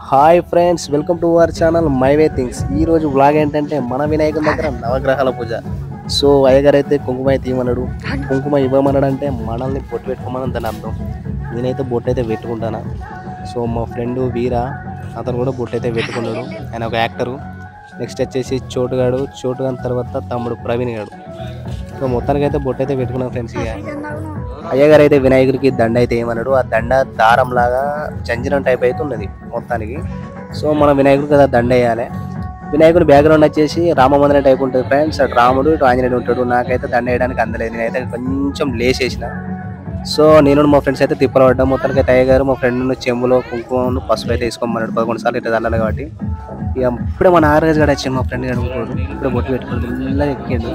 Hi friends, welcome to our channel my way things. ఈ రోజు vlog ఏంటంటే మన వినాయకుని దగ్గర నవగ్రహాల పూజ. సో అయ్యగారు అయితే కుంకుమ అయితే ఇవ్వమన్నాడు. కుంకుమ ఇవ్వమన్నాడు అంటే మనల్ని బొట్టు పెట్టుకోమని దాని అర్థం. నేనైతే బొట్టు అయితే పెట్టుకుంటాను. సో మా ఫ్రెండ్ వీర అతను కూడా బొట్టు అయితే పెట్టుకున్నాడు. ఆయన ఒక యాక్టరు. నెక్స్ట్ వచ్చేసి చోటుగాని తర్వాత తమ్ముడు ప్రవీణ్ గారు. సో మొత్తానికి అయితే బొట్టు అయితే పెట్టుకున్నాం ఫ్రెండ్స్. అయ్యగారు అయితే వినాయకుడికి దండ అయితే ఏమన్నాడు. ఆ దండ దారం లాగా జంజనం టైప్ అయితే ఉన్నది మొత్తానికి. సో మనం వినాయకుడికి కదా దండ వేయాలి. వినాయకుడి బ్యాక్గ్రౌండ్ వచ్చేసి రామమందిరం టైప్ ఉంటుంది ఫ్రెండ్స్. అటు రాముడు ఇటు ఆంజనేయుడు ఉంటాడు. నాకైతే దండ వేయడానికి అందలేదు. నేనైతే కొంచెం లేసేసిన. సో నేను మా ఫ్రెండ్స్ అయితే తిప్పలు పడ్డాం. మొత్తానికి అయితే అయ్యగారు మా ఫ్రెండ్ చెంబులో కుంకుమను పసుపు అయితే వేసుకోమన్నాడు 11 సార్లు ఇట్లా దండాలి కాబట్టి. ఇక ఇప్పుడే మన ఆర్గజ్ గడ వచ్చాడు. మా ఫ్రెండ్ గడు ఇప్పుడే బొట్టు పెట్టుకోండి ఇలా ఎక్కిండు.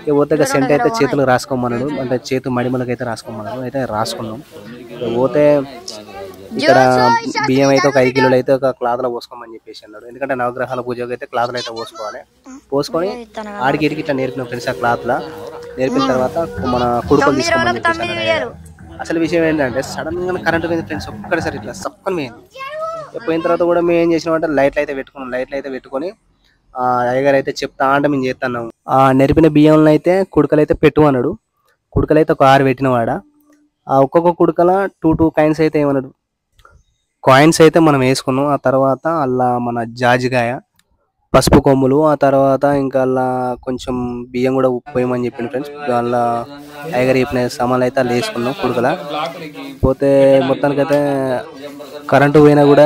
ఇక పోతే సెంట్ అయితే చేతులు రాసుకోమన్నాడు. అంటే చేతు మడిమలకి అయితే రాసుకోమన్నాడు. అయితే రాసుకున్నాం. ఇక పోతే ఇక్కడ బియ్యం అయితే ఒక 5 కిలోలు అయితే ఒక క్లాత్ లో పోసుకోమని చెప్పేసి అన్నాడు. ఎందుకంటే నవగ్రహాల పూజకి అయితే క్లాత్ అయితే పోసుకోవాలి. పోసుకొని ఆడికి ఇడికి ఇట్లా నేర్పిన ఫ్రెండ్స్. ఆ క్లాత్ లా నేర్పిన తర్వాత మన కుడుకలు తీసుకోమని చెప్పేసి అన్నాడు. అసలు విషయం ఏంటంటే సడన్ గా కరెంట్ పోయింది ఫ్రెండ్స్. ఒక్కడిసారి ఇట్లా సప్పని పోయింది. పోయిన తర్వాత కూడా మేము ఏం చేసినామంటే లైట్లు అయితే పెట్టుకొని అయ్యగారు అయితే చెప్తా అంటే మేము చేస్తున్నాము. నెరిపిన బియ్యంలో అయితే కుడకలు అయితే పెట్టు అన్నాడు. కుడకలు అయితే ఒక 6 పెట్టినవాడ. ఒక్కొక్క కుడకల 2 కాయిన్స్ అయితే ఏమన్నాడు. కాయిన్స్ అయితే మనం వేసుకున్నాం. ఆ తర్వాత అలా మన జాజికాయ, పసుపు కొమ్ములు, ఆ తర్వాత ఇంకా అలా కొంచెం బియ్యం కూడా ఉప్పు వేయమని చెప్పింది ఫ్రెండ్స్. అలా అయ్యగారు చెప్పిన సామాన్లు అయితే అలా వేసుకున్నాం కుడకల. పోతే మొత్తానికైతే కరెంటు పోయినా కూడా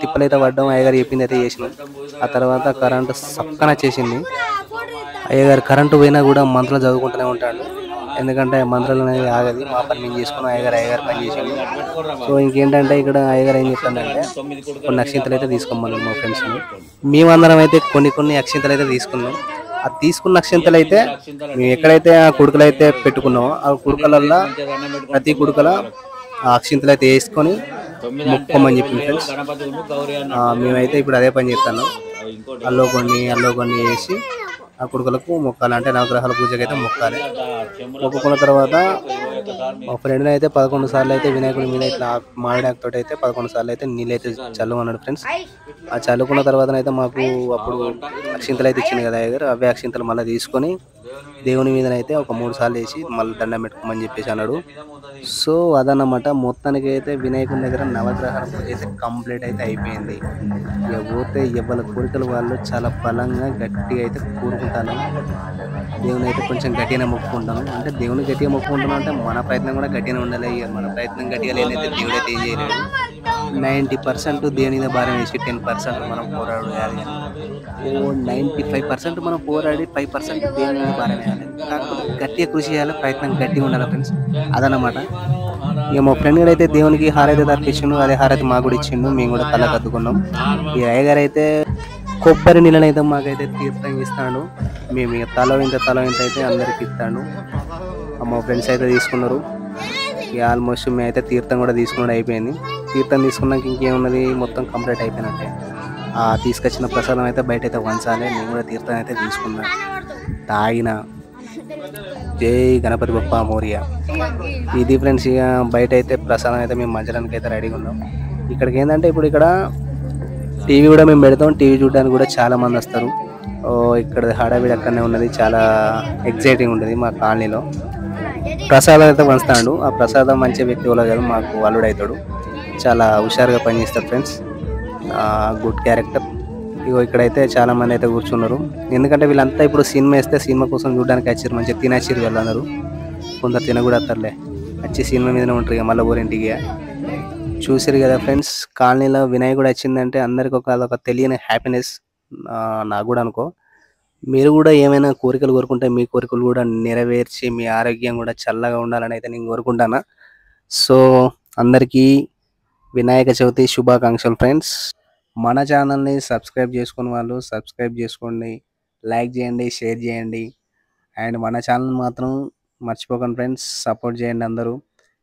తిప్పలైతే పడ్డాం. అయ్యగారు చెప్పింది అయితే చేసినాం. ఆ తర్వాత కరెంటు సక్కన చేసింది. అయ్యగారు కరెంటు పోయినా కూడా మంత్రాలు చదువుకుంటూనే ఉంటాడు. ఎందుకంటే మంత్రాలు అనేది ఆగది. మా పని మేము చేసుకున్నాం. అయ్యగారు పని చేసింది. సో ఇంకేంటంటే ఇక్కడ అయ్యగారు ఏం చెప్తానంటే కొన్ని అక్షింతలు అయితే తీసుకోమన్నాం మా ఫ్రెండ్స్ని. మేమందరం అయితే కొన్ని అక్షింతలు అయితే తీసుకున్నాం. ఆ తీసుకున్న అక్షింతలు అయితే మేము ఎక్కడైతే ఆ కుడుకలు అయితే పెట్టుకున్నామో ఆ కుడుకలల్లో ప్రతి కుడుకల ఆ అక్షింతలు అయితే వేసుకొని మొక్కమని చెప్పింది ఫ్రెండ్స్. మేమైతే ఇప్పుడు అదే పని చేస్తాను. అల్లో కొన్ని వేసి ఆ కుడుకలకు మొక్కాలి. అంటే నవగ్రహాల పూజకి అయితే మొక్కాలి. మొక్కుకున్న తర్వాత మా ఫ్రెండ్ని అయితే 11 సార్లు అయితే వినాయకుడి మీద ఇట్లా మామిడాకుతో అయితే 11 సార్లు అయితే నీళ్ళు అయితే చల్లమన్నాడు ఫ్రెండ్స్. ఆ చల్లుకున్న తర్వాత అయితే మాకు అప్పుడు అక్షింతలు అయితే ఇచ్చింది కదా అయ్యగారు. అవే అక్షింతలు మళ్ళీ తీసుకొని దేవుని మీదనైతే ఒక 3 సార్లు వేసి మళ్ళీ దండం పెట్టుకోమని చెప్పేసి అన్నాడు. సో అదన్నమాట. మొత్తానికి అయితే వినాయకుని దగ్గర నవగ్రహాల పూజ అయితే కంప్లీట్ అయితే అయిపోయింది. ఇక పోతే ఎవరి కోరికలు వాళ్ళు చాలా బలంగా గట్టిగా అయితే కోరుకుంటాను. దేవుని అయితే కొంచెం గట్టిగానే మొక్కుకుంటాను. అంటే దేవుని గట్టిగా మొక్కుకుంటాను అంటే మన ప్రయత్నం కూడా గట్టిగానే ఉండాలి. మన ప్రయత్నం గట్టిగా లేనైతే దేవుడు అయితే ఏం చేయలేడు. 90% దేవుని మీద భారం వేసి 10% మనం పోరాడాలి. 95% మనం పోరాడి 5% దేవుని మీద భారం వేయాలి. కాకపోతే గట్టిగా కృషి చేయాలి. ప్రయత్నం గట్టిగా ఉండాలి ఫ్రెండ్స్. అదనమాట. ఇక మా ఫ్రెండ్ కూడా అయితే దేవునికి హారతి తప్పించిండు. అదే హారతి మాకు కూడా ఇచ్చిండు. మేము కూడా కళ్ళ కద్దుకున్నాం. ఈ అయ్యగారు అయితే కొబ్బరి నీళ్ళని అయితే మాకైతే తీర్థం ఇస్తాడు. మేము ఇక తల ఇంత అయితే అందరికి ఇస్తాడు. మా ఫ్రెండ్స్ అయితే తీసుకున్నారు. ఇక ఆల్మోస్ట్ మేము అయితే తీర్థం కూడా తీసుకున్నాడు. అయిపోయింది. తీర్థం తీసుకున్నాక ఇంకేమున్నది మొత్తం కంప్లీట్ అయిపోయినట్టే. తీసుకొచ్చిన ప్రసాదం అయితే బయట అయితే వంచాలి. నేను కూడా తీర్థం అయితే తీసుకున్నా, తాగిన. జై గణపతి బప్పా మోరియా. ఇది ఫ్రెండ్స్. ఇక బయట అయితే ప్రసాదం అయితే మేము మధ్యాహ్నానికి అయితే రెడీగా ఉన్నాం. ఇక్కడికి ఏంటంటే ఇప్పుడు ఇక్కడ టీవీ కూడా మేము పెడతాం. టీవీ చూడడానికి కూడా చాలా మంది వస్తారు. ఇక్కడ హడావిడి అక్కడనే ఉన్నది. చాలా ఎగ్జైటింగ్ ఉంటుంది మా కాలనీలో. ప్రసాదం అయితే పంచుతాడు. ఆ ప్రసాదం మంచి వ్యక్తి వాళ్ళు కాదు, మాకు అల్లుడు అవుతాడు. చాలా హుషారుగా పనిచేస్తారు ఫ్రెండ్స్. Good character. ఇగో ఇక్కడైతే చాలా మంది అయితే కూర్చున్నారు. ఎందుకంటే వీళ్ళంతా ఇప్పుడు సినిమా వేస్తే సినిమా కోసం చూడడానికి వచ్చారు. మంచిగా తినచ్చారు వీళ్ళందరూ. కొందరు తినకూడా వస్తారులే. వచ్చి సినిమా మీదనే ఉంటారు. ఇక మళ్ళీ ఊరింటికి చూసారు కదా ఫ్రెండ్స్. కాలనీలో వినాయకుడు వచ్చిందంటే అందరికి అదొక తెలియని హ్యాపీనెస్. నాకు కూడా అనుకో. మీరు కూడా ఏమైనా కోరికలు కోరుకుంటే మీ కోరికలు కూడా నెరవేర్చి మీ ఆరోగ్యం కూడా చల్లగా ఉండాలని అయితే నేను కోరుకుంటాను. సో అందరికీ వినాయక చవితి శుభాకాంక్షలు ఫ్రెండ్స్. మన ఛానల్ని సబ్స్క్రైబ్ చేసుకుని వాళ్ళు సబ్స్క్రైబ్ చేసుకోండి, లైక్ చేయండి, షేర్ చేయండి. అండ్ మన ఛానల్ మాత్రం మర్చిపోకండి ఫ్రెండ్స్. సపోర్ట్ చేయండి అందరూ.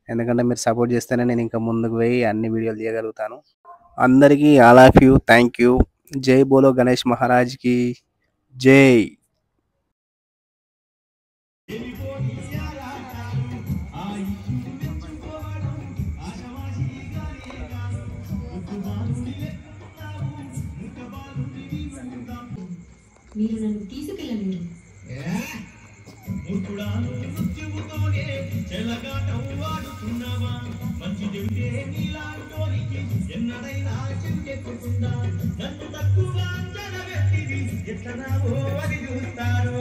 ఎందుకంటే మీరు సపోర్ట్ చేస్తేనే నేను ఇంకా ముందుకు పోయి అన్ని వీడియోలు చేయగలుగుతాను. అందరికీ all of you thank you. జై బోలో గణేష్ మహారాజ్కి జై. మీరు నన్ను తీసుకెళ్ళలేరు. నన్ను తక్కువ అంచనా పెట్టిది ఎట్లనావో అది చూస్తారు.